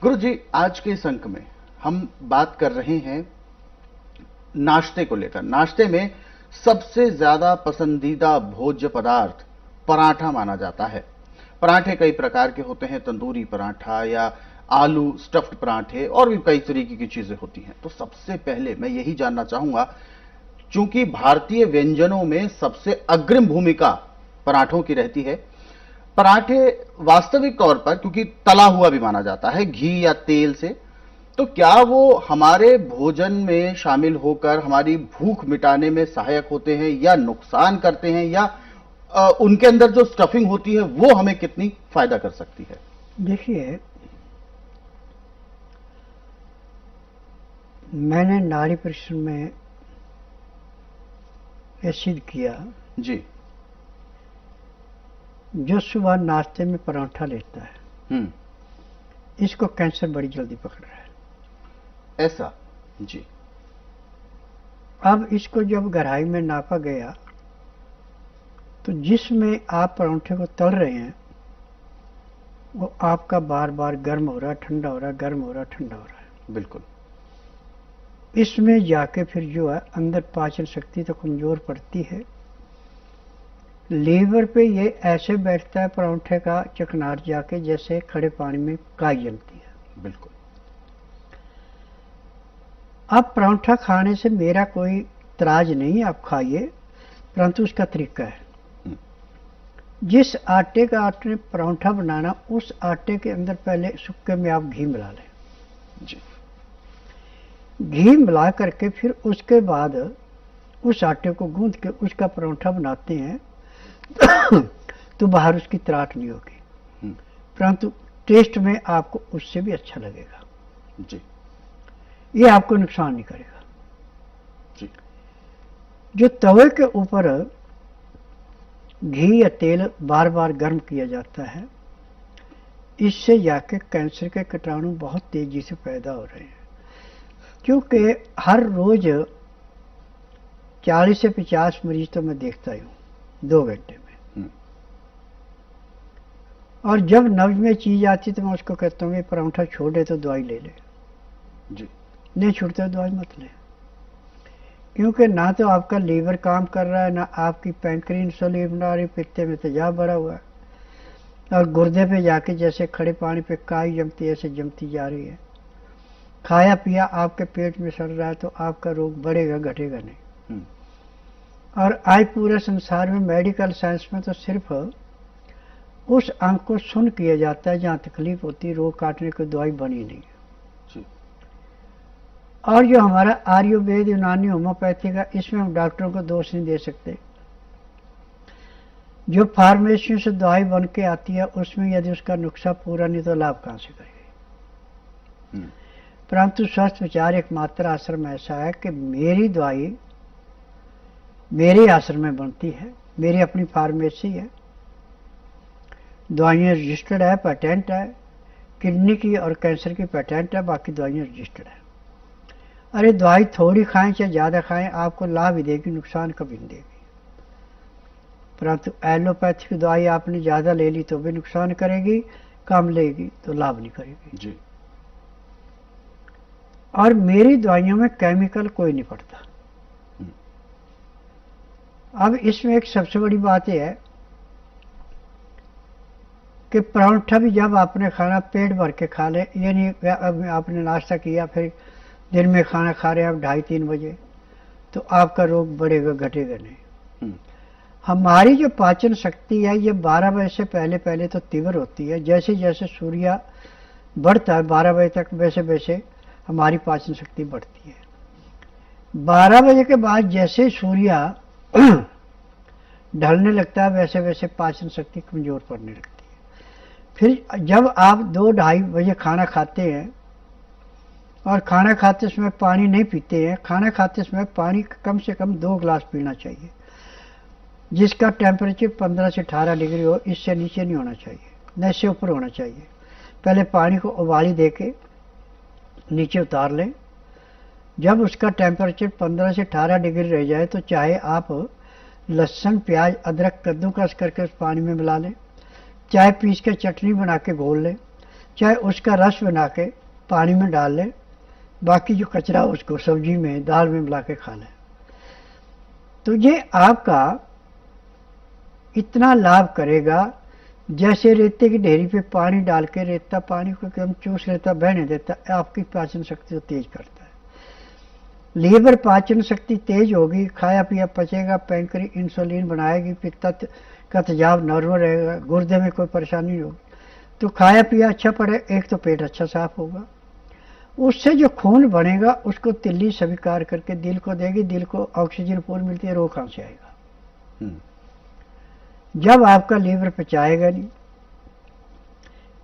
गुरु जी, आज के इस अंक में हम बात कर रहे हैं नाश्ते को लेकर। नाश्ते में सबसे ज्यादा पसंदीदा भोज्य पदार्थ पराठा माना जाता है। पराठे कई प्रकार के होते हैं, तंदूरी पराठा या आलू स्टफ्ड पराठे, और भी कई तरीके की चीजें होती हैं। तो सबसे पहले मैं यही जानना चाहूंगा, चूंकि भारतीय व्यंजनों में सबसे अग्रिम भूमिका पराठों की रहती है, पराठे वास्तविक तौर पर क्योंकि तला हुआ भी माना जाता है घी या तेल से, तो क्या वो हमारे भोजन में शामिल होकर हमारी भूख मिटाने में सहायक होते हैं या नुकसान करते हैं, या उनके अंदर जो स्टफिंग होती है वो हमें कितनी फायदा कर सकती है? देखिए, मैंने नाड़ी परीक्षण में यह सिद्ध किया जी। जो सुबह नाश्ते में पराठा लेता है इसको कैंसर बड़ी जल्दी पकड़ रहा है। ऐसा? जी। अब इसको जब गहराई में नापा गया तो जिसमें आप पराठे को तल रहे हैं वो आपका बार बार गर्म हो रहा है, ठंडा हो रहा है, गर्म हो रहा है, ठंडा हो रहा है। बिल्कुल। इसमें जाके फिर जो है अंदर पाचन शक्ति तो कमजोर पड़ती है। लीवर पे ये ऐसे बैठता है पराठे का चकनार जाके जैसे खड़े पानी में काई जमती है। बिल्कुल। अब पराठा खाने से मेरा कोई तराज नहीं, आप खाइए, परंतु उसका तरीका है। जिस आटे का आपने पराठा बनाना, उस आटे के अंदर पहले सुक्के में आप घी मिला लें जी। घी मिला करके फिर उसके बाद उस आटे को गूंथ के उसका पराठा बनाते हैं तो बाहर उसकी त्राट नहीं होगी, परंतु टेस्ट में आपको उससे भी अच्छा लगेगा जी। ये आपको नुकसान नहीं करेगा जी। जो तवे के ऊपर घी या तेल बार बार गर्म किया जाता है, इससे जाके कैंसर के कीटाणु बहुत तेजी से पैदा हो रहे हैं। क्योंकि हर रोज 40 से 50 मरीज तो मैं देखता ही हूं 2 घंटे में, और जब नब्ज में चीज आती तो मैं उसको कहता हूँ पराठा छोड़ दे तो दवाई ले ले जी। नहीं छूटता दवाई मत ले, क्योंकि ना तो आपका लीवर काम कर रहा है, ना आपकी पैंक्रियास इंसुलिन बना रही, पित्ते में तेजाब भरा हुआ है, और गुर्दे पे जाके जैसे खड़े पानी पे काई जमती है ऐसे जमती जा रही है। खाया पिया आपके पेट में सड़ रहा है तो आपका रोग बढ़ेगा घटेगा नहीं। और आज पूरे संसार में मेडिकल साइंस में तो सिर्फ उस अंग को सुन किया जाता है जहां तकलीफ होती है, रोग काटने की दवाई बनी नहीं है। और जो हमारा आयुर्वेद, यूनानी, होम्योपैथी का, इसमें हम डॉक्टरों को दोष नहीं दे सकते। जो फार्मेसियों से दवाई बन के आती है उसमें यदि उसका नुस्खा पूरा नहीं तो लाभ कहां से करेगी। परंतु स्वस्थ विचार एकमात्र आश्रम ऐसा है कि मेरी दवाई मेरे आश्रम में बनती है, मेरी अपनी फार्मेसी है, दवाइयाँ रजिस्टर्ड है, पेटेंट है, किडनी की और कैंसर की पेटेंट है, बाकी दवाइयाँ रजिस्टर्ड है। अरे दवाई थोड़ी खाएं चाहे ज्यादा खाएं आपको लाभ ही देगी, नुकसान कभी नहीं देगी। परंतु एलोपैथी की दवाई आपने ज्यादा ले ली तो भी नुकसान करेगी, कम लेगी तो लाभ नहीं करेगी जी। और मेरी दवाइयों में केमिकल कोई नहीं पड़ता। अब इसमें एक सबसे बड़ी बात यह है कि पराठा भी जब आपने खाना पेट भर के खा ले, ये नहीं अब आपने नाश्ता किया फिर दिन में खाना खा रहे हैं आप 2:30-3 बजे, तो आपका रोग बढ़ेगा घटेगा नहीं। हमारी जो पाचन शक्ति है ये 12 बजे से पहले पहले तो तीव्र होती है, जैसे जैसे सूर्य बढ़ता है 12 बजे तक वैसे वैसे हमारी पाचन शक्ति बढ़ती है। 12 बजे के बाद जैसे सूर्य ढलने लगता है वैसे वैसे पाचन शक्ति कमजोर पड़ने लगती है। फिर जब आप 2-2:30 बजे खाना खाते हैं और खाना खाते समय पानी नहीं पीते हैं, खाना खाते समय पानी कम से कम 2 गिलास पीना चाहिए, जिसका टेम्परेचर 15 से 18 डिग्री हो, इससे नीचे नहीं होना चाहिए, न इससे ऊपर होना चाहिए। पहले पानी को उबाली देके नीचे उतार लें, जब उसका टेम्परेचर 15 से 18 डिग्री रह जाए तो चाहे आप लहसुन, प्याज, अदरक कद्दूकस करके उस पानी में मिला लें, चाहे पीस के चटनी बना के घोल लें, चाहे उसका रस बना के पानी में डाल लें, बाकी जो कचरा उसको सब्जी में दाल में मिला के खा लें। तो ये आपका इतना लाभ करेगा, जैसे रेते की ढेरी पे पानी डाल के रेता पानी को एकदम चूस लेता, बहने देता, आपकी पाचन शक्ति को तेज करता है। लीवर पाचन शक्ति तेज होगी, खाया पिया पचेगा, पैंक्री इंसुलिन बनाएगी, पित्त का तेजाब नॉर्मल रहेगा, गुर्दे में कोई परेशानी नहीं होगी। तो खाया पिया अच्छा पड़े, एक तो पेट अच्छा साफ होगा, उससे जो खून बनेगा उसको तिल्ली स्वीकार करके दिल को देगी, दिल को ऑक्सीजन पूरी मिलती है, रोग कहाँ से आएगा। जब आपका लीवर पचाएगा नहीं,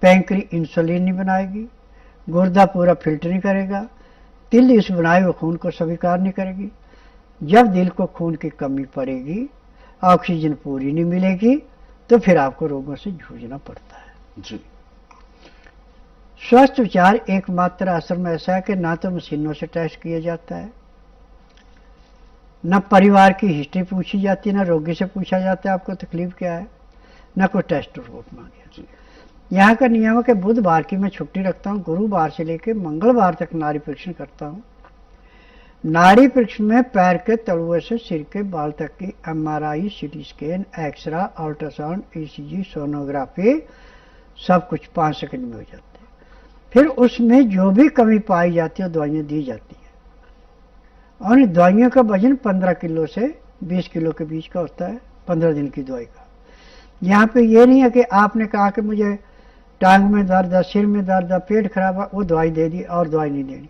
पैंक्री इंसुलिन नहीं बनाएगी, गुर्दा पूरा फिल्टर नहीं करेगा, तिल्ली उस बनाए हुए खून को स्वीकार नहीं करेगी, जब दिल को खून की कमी पड़ेगी, ऑक्सीजन पूरी नहीं मिलेगी, तो फिर आपको रोगों से जूझना पड़ता है। जी। स्वस्थ विचार एकमात्र आश्रम ऐसा है कि ना तो मशीनों से टेस्ट किया जाता है, न परिवार की हिस्ट्री पूछी जाती है, न रोगी से पूछा जाता है आपको तकलीफ क्या है, न कोई टेस्ट रिपोर्ट मांगे। यहाँ का नियम है कि बुधवार की मैं छुट्टी रखता हूँ, गुरुवार से लेकर मंगलवार तक नाड़ी परीक्षण करता हूँ। नाड़ी परीक्षण में पैर के तलुए से सिर के बाल तक की MRI, CT scan, x-ray, ultrasound, ECG, sonography सब कुछ 5 सेकंड में हो जाते हैं। फिर उसमें जो भी कमी पाई जाती है दवाइयाँ दी जाती हैं, और दवाइयों का वजन 15 किलो से 20 किलो के बीच का होता है 15 दिन की दवाई का। यहाँ पे ये नहीं है कि आपने कहा कि मुझे टांग में दर्द है, सिर में दर्द है, पेट खराब है, वो दवाई दे दी और दवाई नहीं देनी।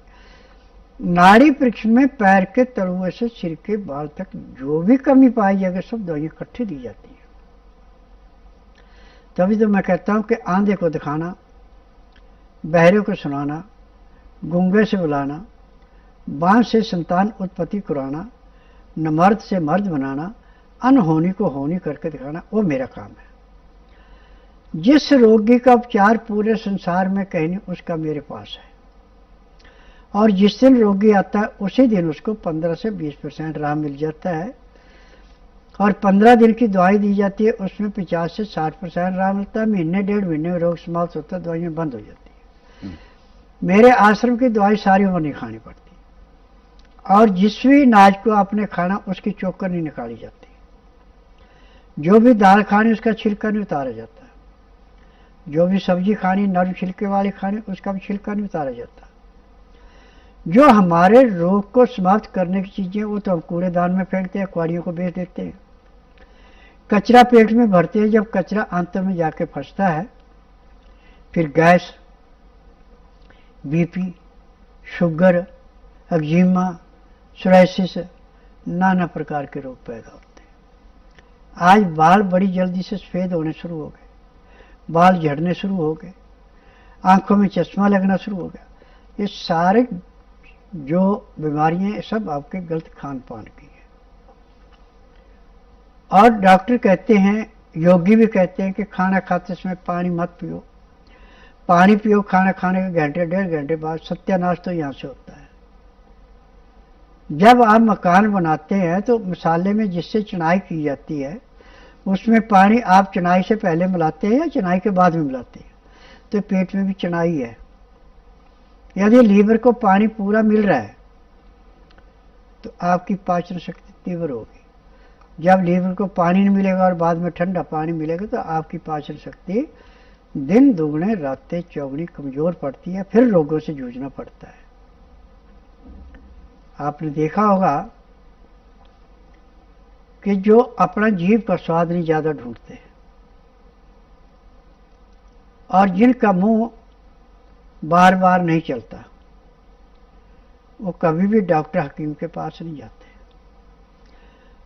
नाड़ी परीक्षण में पैर के तलुए से सिर के बाल तक जो भी कमी पाई जाएगी सब दवाइयाँ इकट्ठी दी जाती हैं। तभी तो मैं कहता हूँ कि आंधे को दिखाना, बहरे को सुनाना, गूंगे से बुलाना, बांझ से संतान उत्पत्ति कराना, न मर्द से मर्द बनाना, अनहोनी को होनी करके दिखाना, वो मेरा काम है। जिस रोगी का उपचार पूरे संसार में कहीं नहीं, उसका मेरे पास है। और जिस दिन रोगी आता है उसी दिन उसको 15 से 20% आराम मिल जाता है, और 15 दिन की दवाई दी जाती है, उसमें 50 से 60% आराम मिलता है। महीने 1.5 महीने में रोग समाप्त होता है, दवाइयाँ बंद हो जाती है। मेरे आश्रम की दवाई सारी उम्र नहीं खानी पड़ती, और जिस भी अनाज को आपने खाना उसकी चोकर नहीं निकाली जाती, जो भी दाल खानी उसका छिलका नहीं उतारा जाता, जो भी सब्जी खानी नरम छिलके वाली खानी उसका भी छिलका नहीं उतारा जाता। जो हमारे रोग को समाप्त करने की चीजें वो तो हम कूड़ेदान में फेंकते हैं, अखबारियों को बेच देते हैं, कचरा पेट में भरते हैं। जब कचरा आंत में जाके फंसता है, फिर gas, BP, sugar, eczema, psoriasis, नाना प्रकार के रोग पैदा होते हैं। आज बाल बड़ी जल्दी से सफेद होने शुरू हो गए, बाल झड़ने शुरू हो गए, आंखों में चश्मा लगना शुरू हो गया। ये सारे जो बीमारियां हैं सब आपके गलत खान पान की है। और डॉक्टर कहते हैं, योगी भी कहते हैं कि खाना खाते समय पानी मत पियो, पानी पियो खाना खाने के घंटे 1.5 घंटे बाद। सत्यानाश तो यहाँ से होता है। जब आप मकान बनाते हैं तो मसाले में जिससे चुनाई की जाती है उसमें पानी आप चुनाई से पहले मिलाते हैं या चुनाई के बाद में मिलाते हैं, तो पेट में भी चुनाई है। यदि लीवर को पानी पूरा मिल रहा है तो आपकी पाचन शक्ति तीव्र होगी। जब लीवर को पानी नहीं मिलेगा और बाद में ठंडा पानी मिलेगा तो आपकी पाचन शक्ति दिन दुगने रातें चौगुनी कमजोर पड़ती है, फिर रोगों से जूझना पड़ता है। आपने देखा होगा कि जो अपना जीभ का स्वाद नहीं ज्यादा ढूंढते और जिनका मुंह बार बार नहीं चलता वो कभी भी डॉक्टर हकीम के पास नहीं जाते।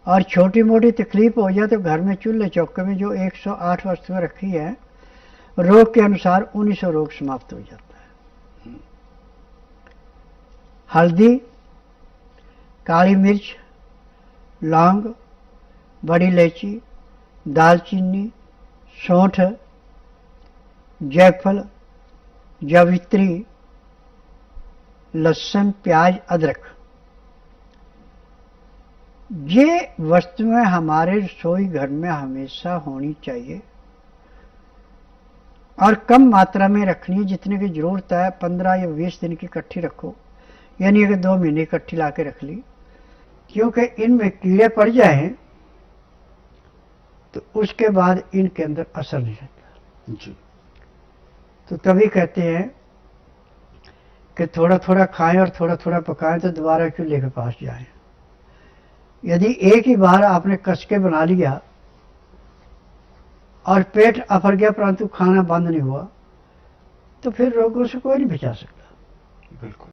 और छोटी मोटी तकलीफ हो जाए तो घर में चूल्हे चौके में जो 108 वस्तुएं रखी है रोग के अनुसार 1900 रोग समाप्त हो जाता है। हल्दी, काली मिर्च, लौंग, बड़ी इलायची, दालचीनी, सौंठ, जायफल, जावित्री, लहसुन, प्याज, अदरक, ये वस्तुएं हमारे रसोई घर में हमेशा होनी चाहिए। और कम मात्रा में रखनी है, जितने की जरूरत है। 15 या 20 दिन की इकट्ठी रखो, यानी अगर 2 महीने इकट्ठी ला के रख ली, क्योंकि इनमें कीड़े पड़ जाए तो उसके बाद इनके अंदर असर नहीं रहता जी। तो तभी कहते हैं कि थोड़ा थोड़ा खाएं और थोड़ा थोड़ा पकाएं तो दोबारा चूल्हे के पास जाएं। यदि एक ही बार आपने कस के बना लिया और पेट अफर गया परंतु खाना बंद नहीं हुआ, तो फिर रोगों से कोई नहीं बचा सकता। बिल्कुल।